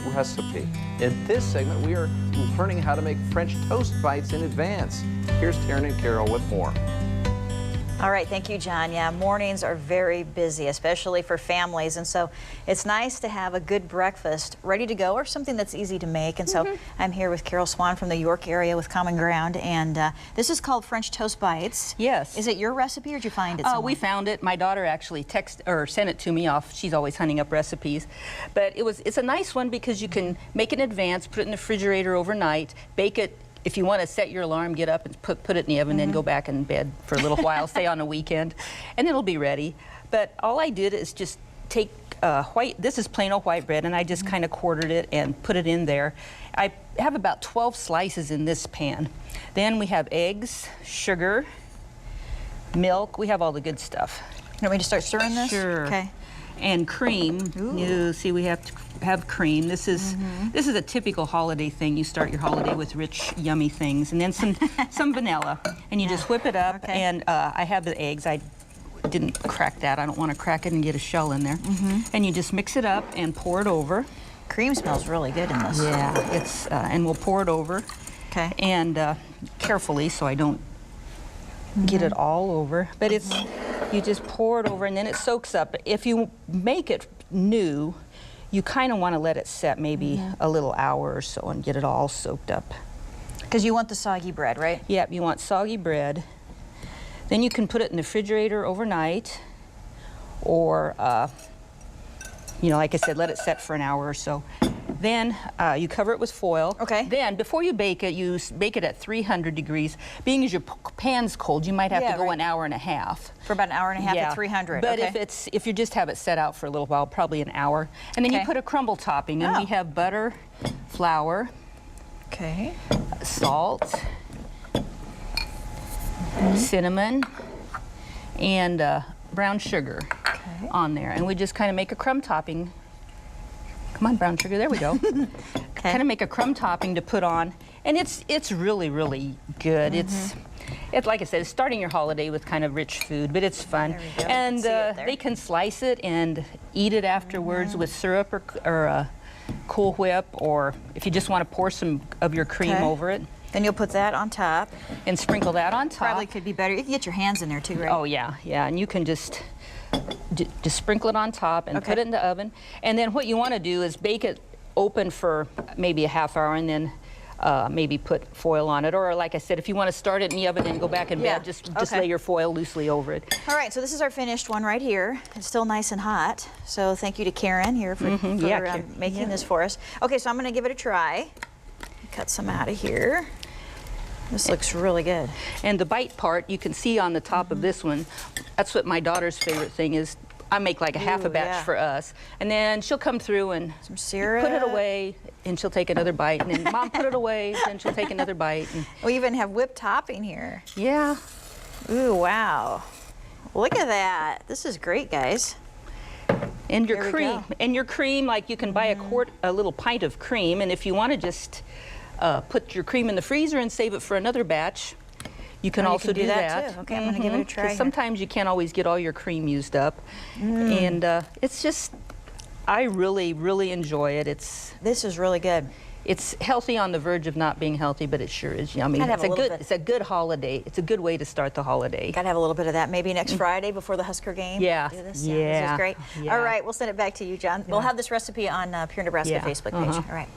Recipe. In this segment, we are learning how to make French toast bites in advance. Here's Taryn and Carol with more. All right, thank you, John. Yeah, mornings are very busy, especially for families, and so it's nice to have a good breakfast ready to go or something that's easy to make. And so I'm here with Karol Swan from the York area with CommonGround, and this is called French Toast Bites. Yes. Is it your recipe or did you find it somewhere? We found it. My daughter actually sent it to me off. She's always hunting up recipes. But it's a nice one because you can make it in advance, put it in the refrigerator overnight, bake it. If you want to set your alarm, get up and put it in the oven, then go back in bed for a little while, say on a weekend, and it'll be ready. But all I did is just take this is plain old white bread, and I just kind of quartered it and put it in there. I have about 12 slices in this pan. Then we have eggs, sugar, milk. We have all the good stuff. You want me to start stirring this? Sure. Okay. And cream. Ooh. You see, we have to have cream. This is a typical holiday thing. You start your holiday with rich, yummy things, and then some vanilla, and you just whip it up. Okay. And I have the eggs. I didn't crack that. I don't want to crack it and get a shell in there. And you just mix it up and pour it over. Cream smells really good in this. Yeah, it's and we'll pour it over. Okay. And carefully, so I don't get it all over. But you just pour it over, and then it soaks up. If you make it new, you kind of want to let it set maybe a little hour or so and get it all soaked up. Because you want the soggy bread, right? Yep, you want soggy bread. Then you can put it in the refrigerator overnight, or, you know, like I said, let it set for an hour or so. Then you cover it with foil. Okay. Then, before you bake it, you bake it at 300 degrees. Being as your pan's cold, you might have to go an hour and a half. For about an hour and a half at 300. But okay. if you just have it set out for a little while, probably an hour. And then you put a crumble topping, and we have butter, flour, salt, cinnamon, and brown sugar on there. And we just kind of make a crumb topping. Come on, brown sugar, there we go. Kind of make a crumb topping to put on, and it's really, really good. It's like I said, it's starting your holiday with kind of rich food, but it's fun. And they can slice it and eat it afterwards with syrup or Cool Whip, or if you just want to pour some of your cream over it. Then you'll put that on top. And sprinkle that on top. Probably could be better. You can get your hands in there too, right? Oh, yeah, yeah, and you can just sprinkle it on top and put it in the oven. And then what you want to do is bake it open for maybe a half hour, and then maybe put foil on it. Or like I said, if you want to start it in the oven and go back in bed, just lay your foil loosely over it. All right, so this is our finished one right here. It's still nice and hot. So thank you to Karen here for, making this for us. Okay, so I'm going to give it a try. Cut some out of here. This looks really good. And the bite part, you can see on the top of this one, that's what my daughter's favorite thing is. I make like a half a batch for us, and then she'll come through and some syrup, put it away, and she'll take another bite, and then Mom put it away, then she'll take another bite. And we even have whipped topping here. Yeah. Ooh, wow. Look at that. This is great, guys. And your cream, like you can buy a little pint of cream, and if you want to just put your cream in the freezer and save it for another batch, you can also do that too. Okay, I'm going to give it a try. Sometimes you can't always get all your cream used up, and it's just, I really, really enjoy it. This is really good. It's healthy on the verge of not being healthy, but it sure is yummy. It's a good holiday. It's a good way to start the holiday. Got to have a little bit of that. Maybe next Friday before the Husker game. Yeah. Do this. Yeah. This is great. Yeah. All right, we'll send it back to you, John. We'll have this recipe on Pure Nebraska Facebook page. All right.